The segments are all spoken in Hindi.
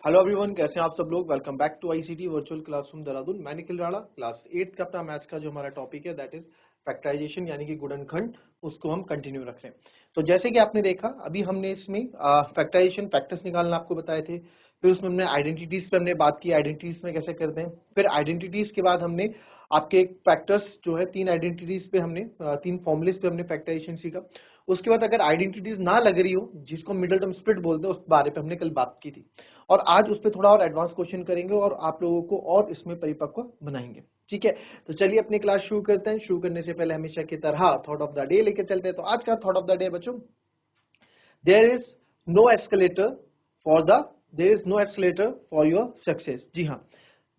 हेलो एवरीवन, कैसे हैं आप सब लोग। Welcome back to ICT virtual classroom Dehradun. मैं निखिल राणा, क्लास 8 का अपना मैथ्स का जो हमारा टॉपिक है दैट इज फैक्टराइजेशन यानी कि गुणनखंड, उसको हम कंटिन्यू रख रहे हैं। तो जैसे कि आपने देखा, अभी हमने इसमें फैक्टराइजेशन फैक्टर्स निकालना आपको बताए थे, फिर उसमें हमने आइडेंटिटीज पे हमने बात की, आइडेंटिटीज में कैसे करते हैं। फिर आइडेंटिटीज के बाद हमने आपके फैक्टर्स जो है तीन आइडेंटिटीज पे हमने तीन फॉर्मुलेस पे हमने फैक्टराइजेशन सीखा। उसके बाद अगर आइडेंटिटीज ना लग रही हो, जिसको मिडिल टर्म स्प्लिट बोलते हैं, उस बारे पे हमने कल बात की थी, और आज उस पर थोड़ा और एडवांस क्वेश्चन करेंगे और आप लोगों को और इसमें परिपक्व बनाएंगे। ठीक है, तो चलिए अपनी क्लास शुरू करते हैं। शुरू करने से पहले हमेशा की तरह थॉट ऑफ द डे लेके चलते हैं। तो आज का थॉट ऑफ द डे बच्चों, there is no escalator for the there is no escalator for your success. जी हाँ,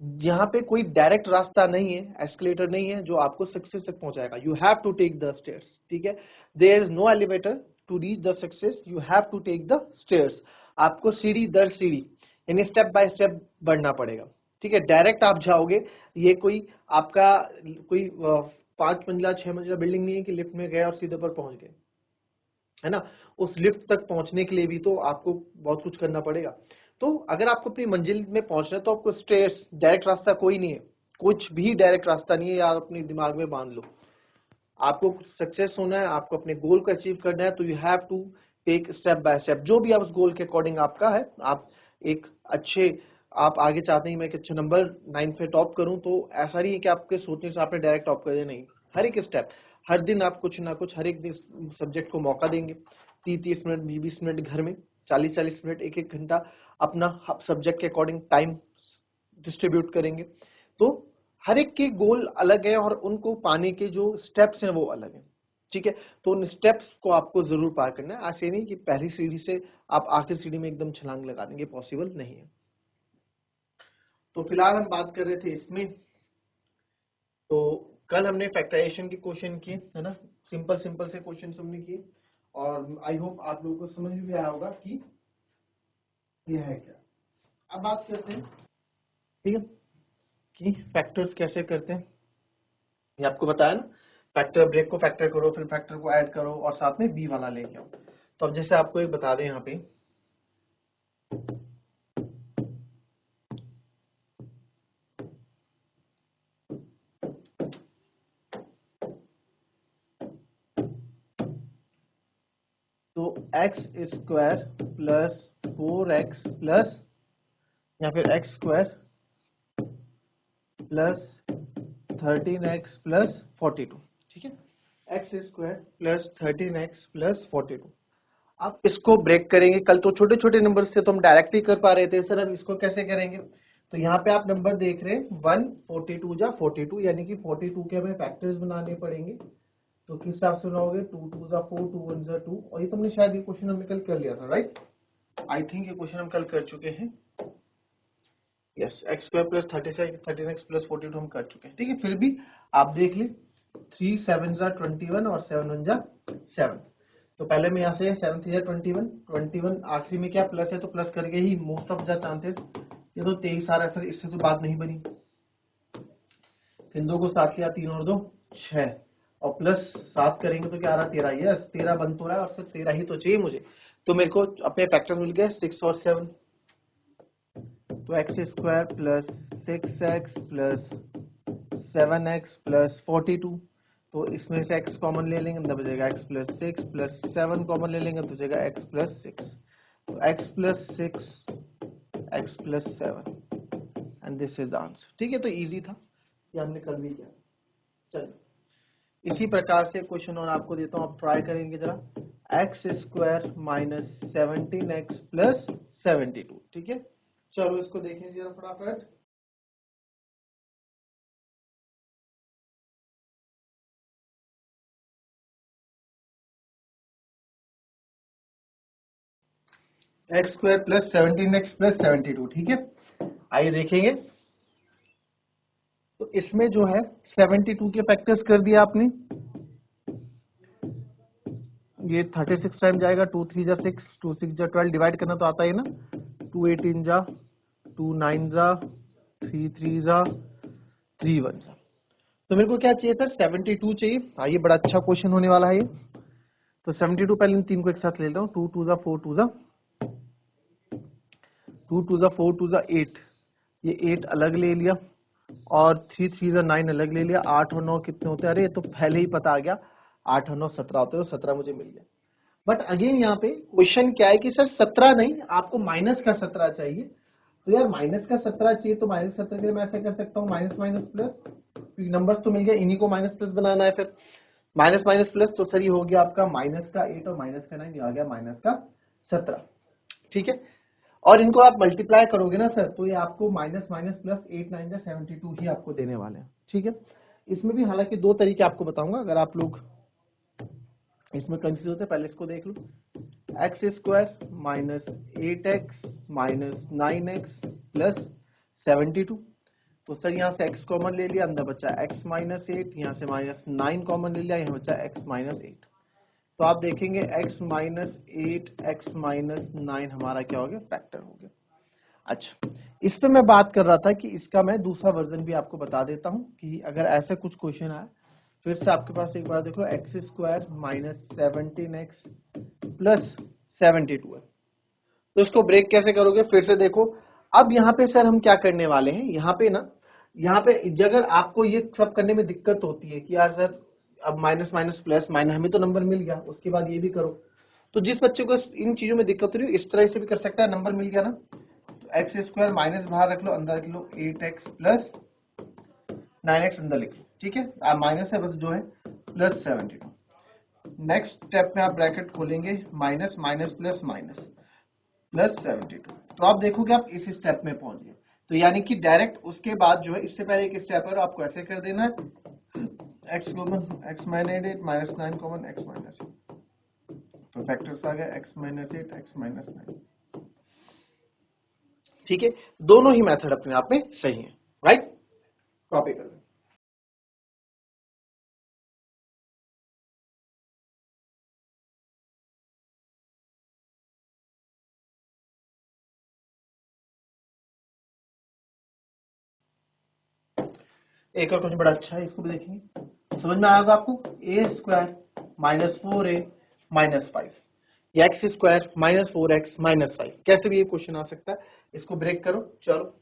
यहाँ पे कोई डायरेक्ट रास्ता नहीं है, एस्केलेटर नहीं है जो आपको सक्सेस तक पहुंचाएगा। You have to take the stairs. ठीक है, there is no elevator to reach the success, you have to take the stairs. आपको सीढ़ी दर सीढ़ी यानी स्टेप बाय स्टेप बढ़ना पड़ेगा। ठीक है, डायरेक्ट आप जाओगे, ये कोई आपका कोई 5 मंजिला 6 मंजिला बिल्डिंग नहीं है कि लिफ्ट में गए और सीधे पर पहुंच गए, है ना। उस लिफ्ट तक पहुंचने के लिए भी तो आपको बहुत कुछ करना पड़ेगा। तो अगर आपको अपनी मंजिल में पहुंचना है तो आपको स्टेयर्स, डायरेक्ट रास्ता कोई नहीं है, कुछ भी डायरेक्ट रास्ता नहीं है, यार अपने दिमाग में बांध लो। आपको सक्सेस होना है, आपको अपने गोल को अचीव करना है, तो you have to take step by step. जो भी आप उस गोल के अकॉर्डिंग आपका है, आप एक अच्छे, आप आगे चाहते हैं मैं एक अच्छे नंबर 9 पे टॉप करूं, तो ऐसा नहीं है कि आपके सोचने से आपने डायरेक्ट टॉप कर दिया, नहीं। हर एक स्टेप, हर दिन आप कुछ ना कुछ हर एक दिन सब्जेक्ट को मौका देंगे। 30-30 मिनट, 20-20 मिनट घर में, 40-40 मिनट, एक एक घंटा अपना सब्जेक्ट के अकॉर्डिंग टाइम डिस्ट्रीब्यूट करेंगे। तो हर एक के गोल अलग है और उनको पाने के जो स्टेप्स हैं वो अलग हैं। ठीक है, तो उन स्टेप्स को आपको जरूर पार करना है। ऐसे नहीं कि पहली सीढ़ी से आप आखिरी सीढ़ी में एकदम छलांग लगा देंगे, पॉसिबल नहीं है। तो फिलहाल हम बात कर रहे थे इसमें, तो कल हमने फैक्टराइजेशन के क्वेश्चन किए, है ना। सिंपल सिंपल से क्वेश्चन हमने किए और आई होप आप लोगों को समझ भी आया होगा कि यह है क्या। अब बात करते हैं, ठीक है, कि फैक्टर्स कैसे करते हैं। ये आपको बताया ना, फैक्टर ब्रेक को फैक्टर करो, फिर फैक्टर को ऐड करो और साथ में बी वाला लेके आओ। तो अब जैसे आपको एक बता दें यहाँ पे, तो x square plus 4x plus या फिर x square plus 13x plus 42। ठीक है, x square plus 13x plus 42। अब इसको ब्रेक करेंगे। कल तो छोटे छोटे नंबर से तो हम डायरेक्टली कर पा रहे थे सर, अब इसको कैसे करेंगे। तो यहाँ पे आप नंबर देख रहे हैं 1 42 जा 42, यानी कि 42 के हमें फैक्टर्स बनाने पड़ेंगे। तो किस हिसाब से बनाओगे, 2 2 जा 4, 2 1 जा 2। और ये तुमने शायद ये क्वेश्चन हमने कल कर लिया था, राइट। आई थिंक ये क्वेश्चन हम कल कर चुके हैं। Yes, x square plus 13x plus 42 हम कर चुके हैं। ठीक है, फिर भी आप देख ले, 3 7 जा 21 और 7 1 जा 7। तो पहले में यहाँ से 7 3 जा 21, 21 आखिरी में क्या प्लस है, तो प्लस करके ही मोस्ट ऑफ द चांसेस। ये तो 23 आ रहा है सर, इससे तो बात नहीं बनी। फिर 2 को 7 किया, 3 और 2 6, और प्लस 7 करेंगे तो क्या आ रहा है, 13। यस, 13 बन तो रहा है और फिर 13 ही तो चाहिए मुझे। तो मेरे को अपने फैक्टर मिल गए 6 और 7। तो x square plus 6x plus 7x plus 42। तो इसमें से x कॉमन ले लेंगे तो बचेगा x प्लस 6 प्लस 7 कॉमन ले लेंगे तो बचेगा x प्लस 6। तो x plus 6 x plus 7 and this is the answer. ठीक है, तो इजी था, ये हमने कल भी किया। चलिए इसी प्रकार से क्वेश्चन और आपको देता हूँ, आप ट्राई करेंगे जरा। X square minus 17x plus 72। ठीक है, चलो इसको देखें जरा फटाफट। X square plus 17x plus 72। ठीक है, आइए देखेंगे। तो इसमें जो है 72 के फैक्टर्स कर दिया आपने, ये 36 टाइम जाएगा। 2 3 जा 6, 2 6 जा 12, डिवाइड करना तो आता है ना। 2 18 जा, 2 9 जा, 3 3 जा, 3 1 जा। तो मेरे को क्या चाहिए था, 72 चाहिए। आइए, बड़ा अच्छा क्वेश्चन होने वाला है ये। तो 72 पहले इन तीन को एक साथ ले लेता हूँ। 2 2 जा 4, 2 जा 2 टू ज़ा 4 टू ज़ा 8, ये 8 अलग ले लिया और 3 3 ज़ा 9 अलग ले लिया। 8 और 9 कितने होते हैं? अरे ये तो पहले ही पता आ गया, 8 और 9 17 होते हैं, तो 17 मुझे मिल गया। बट अगेन यहाँ पे क्वेश्चन क्या है कि सर 17 नहीं, आपको माइनस का 17 चाहिए। तो यार माइनस का 17 चाहिए, तो माइनस 17 के लिए मैं ऐसा कर सकता हूँ, माइनस माइनस प्लस, नंबर्स तो मिल गया, इन्हीं को माइनस प्लस बनाना है। फिर माइनस माइनस प्लस, तो सर ये हो गया आपका माइनस का 8 और माइनस का 9, ये आ गया माइनस का 17। ठीक है, और इनको आप मल्टीप्लाई करोगे ना सर, तो ये आपको माइनस माइनस प्लस 8 9 जा 72 ही आपको देने वाले हैं। ठीक है, इसमें भी हालांकि दो तरीके आपको बताऊंगा, अगर आप लोग इसमें कंफ्यूज होते हैं पहले इसको देख लो। X square minus 8x minus 9x plus 72। तो सर यहाँ से x कॉमन ले लिया, अंदर बचा x माइनस 8, यहाँ से माइनस 9 कॉमन ले लिया, यहाँ बचा x माइनस 8। तो आप देखेंगे x माइनस 8 x माइनस 9 हमारा क्या हो गया, फैक्टर हो गया। अच्छा, इस पे मैं बात कर रहा था कि इसका मैं दूसरा वर्जन भी आपको बता देता हूँ कि अगर ऐसा कुछ क्वेश्चन आए, फिर से आपके पास एक बार देख लो, x square minus 17x plus 72 है, तो इसको ब्रेक कैसे करोगे? फिर से देखो, अब यहाँ पे सर हम क्या करने वाले हैं, यहाँ पे ना, यहाँ पे अगर आपको ये सब करने में दिक्कत होती है कि यार सर अब माइनस माइनस प्लस माइनस, हमें तो नंबर मिल गया, उसके बाद ये भी करो, तो जिस बच्चे को इन चीजों में दिक्कत हो रही है, इस तरह से भी कर सकता है, नंबर मिल गया ना, तो एक्स स्क्वायर माइनस बाहर रख लो, अंदर रख लो 8x प्लस 9x अंदर लिख लो। ठीक है, माइनस है बस जो है, प्लस 72। नेक्स्ट स्टेप में आप ब्रैकेट खोलेंगे, minus minus plus minus plus 72। तो आप देखोगे आप इस स्टेप में पहुंच गए, तो यानी कि डायरेक्ट उसके बाद जो है, इससे पहले एक स्टेप है, आपको ऐसे कर देना है, x common x minus 8 minus 9 common x minus 8, तो फैक्टर्स आ गया एक्स माइनस 8 एक्स माइनस 9। ठीक है, दोनों ही मेथड अपने आप में सही है, राइट? कॉपी कर लो। एक और क्वेश्चन बड़ा अच्छा है, इसको भी देखेंगे, समझ में आएगा आपको। ए स्क्वायर माइनस 4a माइनस 5, या x square minus 4x minus 5, कैसे भी ये क्वेश्चन आ सकता है, इसको ब्रेक करो। चलो,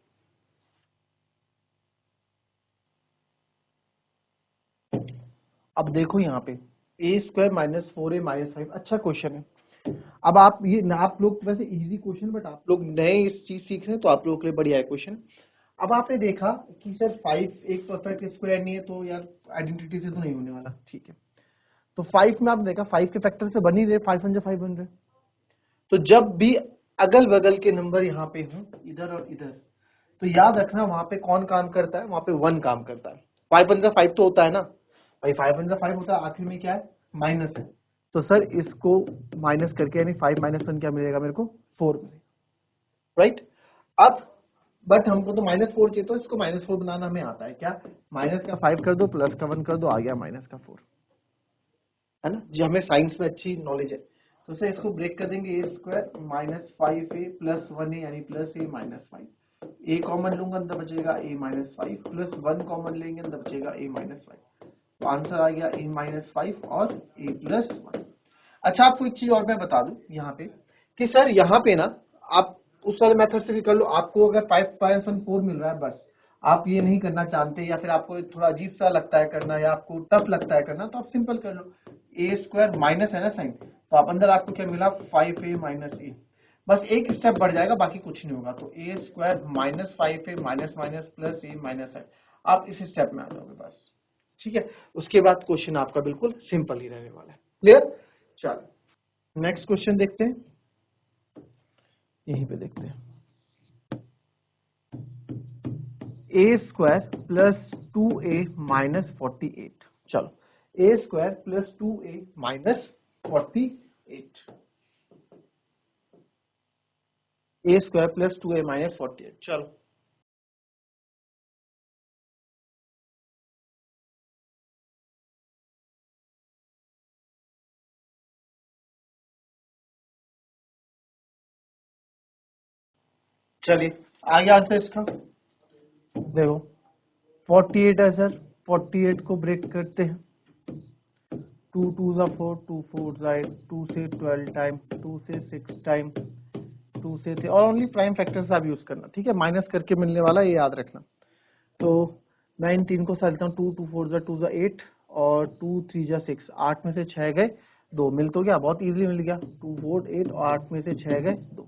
अब देखो यहाँ पे ए स्क्वायर माइनस 4a माइनस 5, अच्छा क्वेश्चन है। अब आप ये ना, आप लोग वैसे इजी क्वेश्चन, बट आप लोग नए इस चीज सीख रहे हैं, तो आप लोगों के लिए बढ़िया है क्वेश्चन। अब आपने देखा कि सर 5 एक परफेक्ट स्क्वायर नहीं है, तो यार आइडेंटिटी से तो नहीं होने वाला। ठीक है, तो 5 में आपने देखा 5 के फैक्टर से बन ही रहे, 500 तो जब भी अगल बगल के नंबर यहाँ पे हो, इधर और इधर, तो याद रखना वहां पे कौन काम करता है, वहां पे 1 काम करता है। 5 तो होता है ना भाई, 5 होता है, आखिर में क्या है, माइनस है, तो सर इसको माइनस करके, यानी 5 माइनस 1 क्या मिलेगा मेरे को, 4 मिलेगा, राइट? अब बट हमको तो -4 चाहिए, तो इसको -4 बनाना हमें आता है क्या, माइनस का 5 कर दो, प्लस का 1 कर दो, आ गया माइनस का 4, है ना जी, हमें साइंस में अच्छी नॉलेज है। तो सर इसको ब्रेक कर देंगे, ए square minus 5a plus 1a, यानी plus a minus 5, A common लूंगा, अंदर बचेगा a माइनस 5 प्लस 1 कॉमन लेंगे, अंदर बचेगा a माइनस 5, तो आंसर आ गया a माइनस 5 और a प्लस 1। अच्छा, आपको एक चीज और मैं बता दूं यहाँ पे, कि सर यहाँ पे ना, आप उस वाले मेथड से भी कर लो, आपको अगर 5/4 मिल रहा है, बस आप ये नहीं करना चाहते, या फिर आपको थोड़ा अजीब सा लगता है करना, या आपको टफ लगता है करना, तो आप सिंपल कर लो, ए स्क्वायर माइनस है ना साइन, तो आप अंदर आपको क्या मिला, 5a माइनस ए, बस एक स्टेप बढ़ जाएगा, बाकी कुछ नहीं होगा, तो a square minus 5a minus minus plus a minus है, आप इस स्टेप में आ जाओगे बस। ठीक है, उसके बाद क्वेश्चन आपका बिल्कुल सिंपल ही रहने वाला है। क्लियर? चलो नेक्स्ट क्वेश्चन देखते हैं, यहीं पे देखते हैं, ए स्क्वायर प्लस 2a माइनस 48। चलो, ए स्क्वायर प्लस 2a माइनस 48, ए स्क्वायर प्लस 2a माइनस 48। चलो, चलिए आ गया आंसर इसका, देखो 48 है सर, 48 को ब्रेक करते हैं, 2 2 4, 2 4 8, 2 से 12 टाइम, 2 से 6 टाइम, 2 से थे, और ओनली प्राइम फैक्टर्स आप यूज करना, ठीक है, माइनस करके मिलने वाला ये याद रखना। तो मैं इन 3 को साथ लेता हूँ, 2 2 4 2 8 और 2 3 6, 8 में से 6 गए 2, मिल तो गया, बहुत इजीली मिल गया, 2 4 8 और 8 में से 6 गए 2,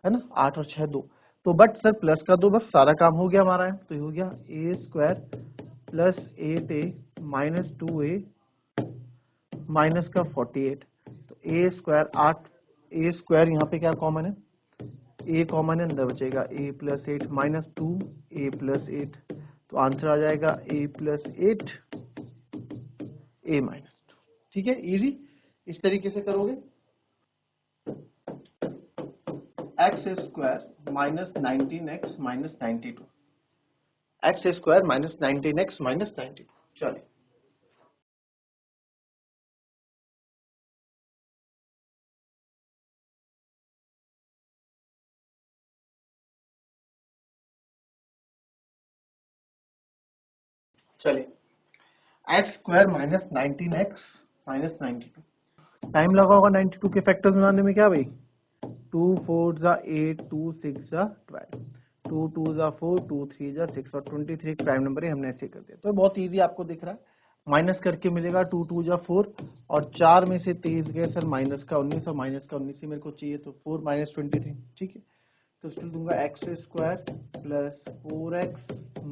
है ना, 8 और 6 2। तो बट सर प्लस का 2, बस सारा काम हो गया हमारा है, तो ये हो गया a square plus 8a minus 2a minus का 48। तो ए स्क्वायर 8, ए स्क्वायर यहाँ पे क्या कॉमन है, ए कॉमन है, अंदर बचेगा ए प्लस 8 माइनस 2 ए प्लस 8, तो आंसर आ जाएगा ए प्लस 8 ए माइनस 2, ठीक है, इजी। इस तरीके से करोगे, x square minus 19x minus 92, x square minus 19x minus 92। चलिए चलिए, x square minus 19x minus 92, time लगा होगा 92 के फैक्टर्स बनाने में, क्या भाई, 2 4 जा 8 2 6 जा 12, 2 2 जा 4 2 3 जा 6 और 23 प्राइम नंबर है, हमने ऐसे कर दिया। तो बहुत इजी आपको दिख रहा है, माइनस करके मिलेगा 2 2 जा 4 और 4 में से 23 गए सर माइनस का 19 और माइनस का 19 ही मेरे को चाहिए, तो 4 माइनस 23, ठीक है। तो स्टिल दूंगा x square plus 4x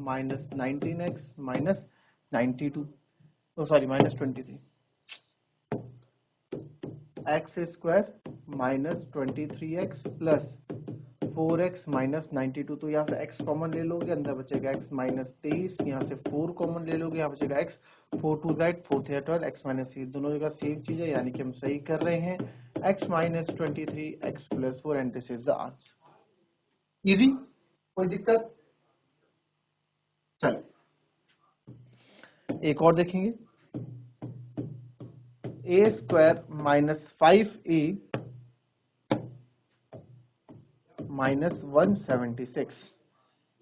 minus 19x minus 92, तो sorry minus 23, x square minus 23x plus 4x minus 92, तो यहाँ से x कॉमन ले लोगे, अंदर बचेगा x माइनस 23, यहाँ से 4 कॉमन ले लोगे, यहाँ बचेगा x, 4 2 8 4 3 12, x माइनस 3, दोनों जगह सेम चीज है, यानी कि हम सही कर रहे हैं, x minus 23 x plus 4 and this is the answer. Easy, कोई दिक्कत? चलिए एक और देखेंगे, ए स्क्वायर माइनस 5a माइनस 176,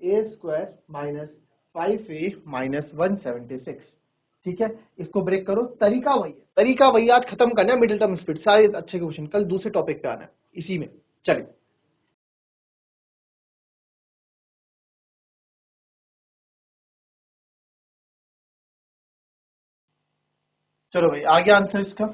ए स्क्वायर माइनस 5a माइनस 176, ठीक है। इसको ब्रेक करो, तरीका वही आज खत्म करना है, मिडिल टर्म स्पीड सारे अच्छे क्वेश्चन, कल दूसरे टॉपिक पे आना है इसी में। चलिए चलो भाई, आ गया आंसर इसका,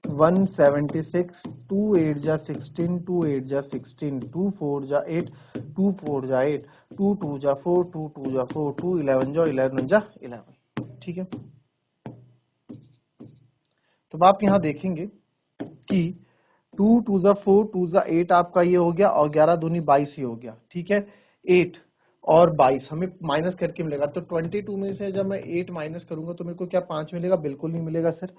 176, 2 8 जा 16, 2 8 जा 16, 2 4 जा 8, 2 4 जा 8, 2 2 जा 4, 2 2 जा 4, 2 11 जा 11 जा 11, ठीक है। तो आप यहाँ देखेंगे कि 2 2 जा 4, 2 जा 8 आपका ये हो गया, और 11 दूनी 22 ही हो गया, ठीक है। 8 और 22 हमें माइनस करके मिलेगा, तो 22 में से जब मैं 8 माइनस करूंगा तो मेरे को क्या 5 मिलेगा, बिल्कुल नहीं मिलेगा सर,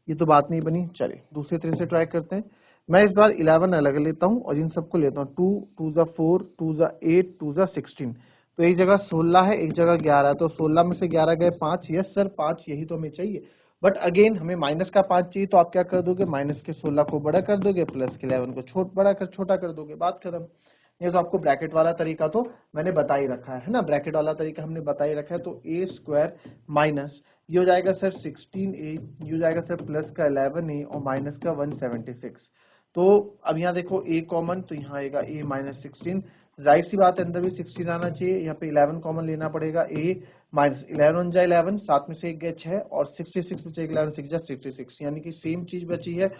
ये तो बात नहीं बनी। चलिए दूसरे तरह से ट्राई करते हैं, मैं इस बार 11 अलग लेता हूँ और इन सबको लेता हूँ, 2 2 जा 4, 2 जा 8, 2 जा 16, तो एक जगह 16 है, एक जगह 11 है, तो 16 में से 11 गए 5, यस सर 5, यही तो हमें चाहिए। बट अगेन हमें माइनस का 5 चाहिए, तो आप क्या कर दोगे, माइनस के 16 को बड़ा कर दोगे, प्लस के 11 को छोटा कर दोगे, बात खत्म। ये तो आपको ब्रैकेट वाला तरीका तो मैंने बता ही रखा है ना, ब्रैकेट वाला तरीका हमने बता ही रखा है। तो ए स्क्वायर माइनस ये हो जाएगा सर 16a, ये हो जाएगा सर प्लस का 11a और माइनस का 176। तो अब यहाँ देखो a कॉमन, तो यहाँ आएगा a माइनस 16, जाहिर सी बात है अंदर भी 16 आना चाहिए, यहाँ पे 11 कॉमन लेना पड़ेगा, a माइनस 11 जा 11, 7 में से 1 गए 6 और 66 में से 11 6 जा 66, यानी कि सेम चीज बची है,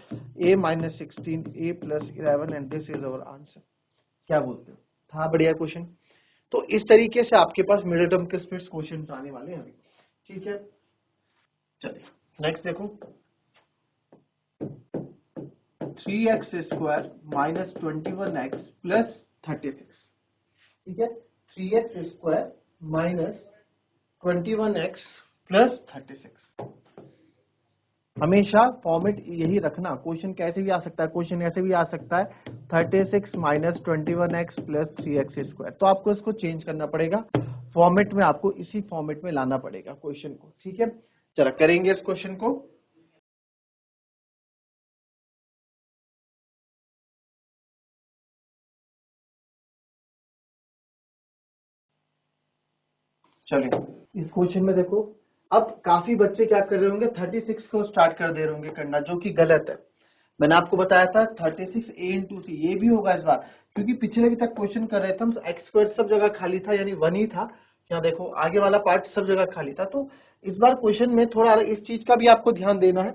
a minus 16 a plus 11 and this is our answer. क्या बोलते हो, था बढ़िया क्वेश्चन। तो इस तरीके से आपके पास मिडिल टर्म के स्पीड क्वेश्चन आने वाले हैं अभी, ठीक है। चलिए नेक्स्ट देखो, 3x square minus 21x plus 36, ठीक है, 3x square minus 21x plus 36, हमेशा फॉर्मेट यही रखना, क्वेश्चन कैसे भी आ सकता है, क्वेश्चन ऐसे भी आ सकता है 36 minus 21x plus 3x square, तो आपको इसको चेंज करना पड़ेगा फॉर्मेट में, आपको इसी फॉर्मेट में लाना पड़ेगा क्वेश्चन को, ठीक है। चलो करेंगे इस क्वेश्चन को, चलिए इस क्वेश्चन में देखो, अब काफी बच्चे क्या कर रहे होंगे 36 को स्टार्ट कर दे रहे होंगे करना, जो कि गलत है। मैंने आपको बताया था 36 a इंटू सी, ये भी होगा इस बार, क्योंकि पिछले भी तक क्वेश्चन कर रहे थे हम, एक्स स्क्वायर सब जगह खाली था, यानी 1 ही था। यहाँ देखो आगे वाला पार्ट सब जगह खाली था। तो इस बार क्वेश्चन में थोड़ा इस चीज का भी आपको ध्यान देना है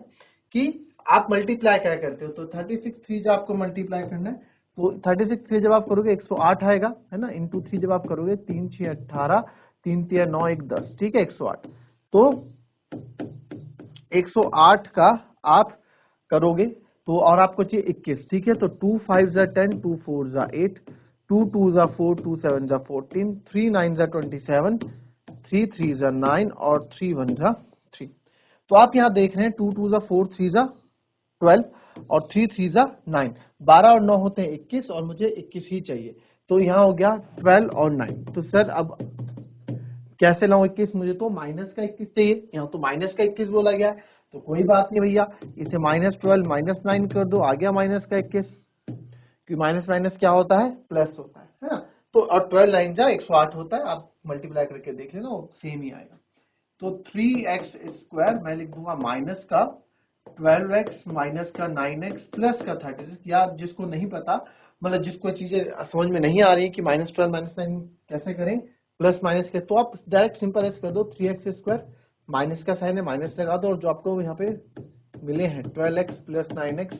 कि आप मल्टीप्लाई क्या करते हो। तो 36 3 जब आपको मल्टीप्लाई करना है, तो 36 3 जब आप करोगे 108 आएगा, है ना, इंटू 3 जब आप करोगे 3 6 18, 3 3 9 1 10, ठीक है, 108। तो 108 का आप करोगे तो, और आपको चाहिए 21, ठीक है। तो 2 5 जा 10, 2 4 जा 8, 2 2 जा 4, 2 7 जा 14, 3 9 जा 27, 3 3 जा 9 और 3 1 जा 3। तो आप यहाँ देख रहे हैं 2 2 जा 4, 3 जा 12 और 3 3 जा 9, 12 और 9 होते हैं 21 और मुझे 21 ही चाहिए। तो यहाँ हो गया 12 और 9। तो सर अब कैसे लाऊं 21, मुझे तो माइनस का 21 चाहिए, यहाँ तो माइनस का 21 बोला गया है। तो कोई बात नहीं भैया, इसे -12 -9 कर दो, आ गया माइनस का 21, क्योंकि माइनस माइनस क्या होता है, प्लस होता है ना। तो और 12 9 जा 108 होता है, आप मल्टीप्लाई करके देख लेना, वो सेम ही आएगा। तो 3x स्क्वायर मैं लिख दूंगा माइनस का 12x माइनस का 9x प्लस का 36, या जिसको नहीं पता, मतलब जिसको चीजें समझ में नहीं आ रही कि -12 -9 कैसे करें, प्लस माइनस के, तो आप डायरेक्ट सिंपल ऐसे कर दो, 3x स्क्वायर, माइनस का साइन है माइनस लगा दो, और जो आपको यहाँ पे मिले हैं 12x प्लस 9x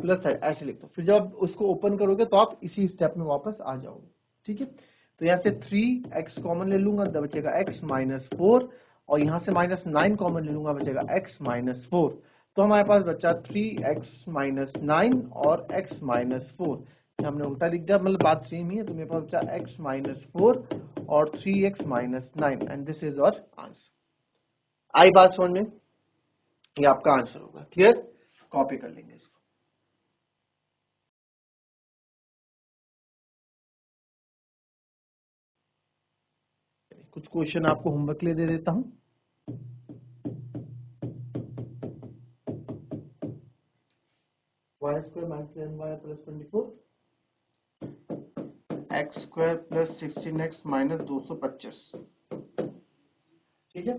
प्लस ऐसे लिख दो। फिर जब उसको ओपन करोगे तो आप इसी स्टेप में वापस आ जाओगे, ठीक है। तो यहाँ से 3x कॉमन ले लूंगा, तो बचेगा x -4, और यहाँ से -9 कॉमन ले लूंगा, बचेगा x -4। तो हमारे पास बचा 3x -9 और x -4, हमने उल्टा लिख दिया, मतलब बात सेम ही है। तो मेरे पास बचा x -4 और 3x -9, and this is our answer. आई बात समझ में, ये आपका आंसर होगा। क्लियर, कॉपी कर लेंगे इसको। कुछ क्वेश्चन आपको होमवर्क के लिए दे देता हूं। y square minus 11y plus 24, x square plus 16x minus 225, ठीक है।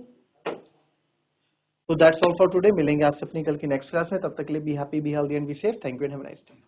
तो दैट्स ऑल फॉर टुडे, मिलेंगे आपसे अपनी कल की नेक्स्ट क्लास में, तब तक के लिए be happy, be healthy and be safe. Thank you and have a nice day.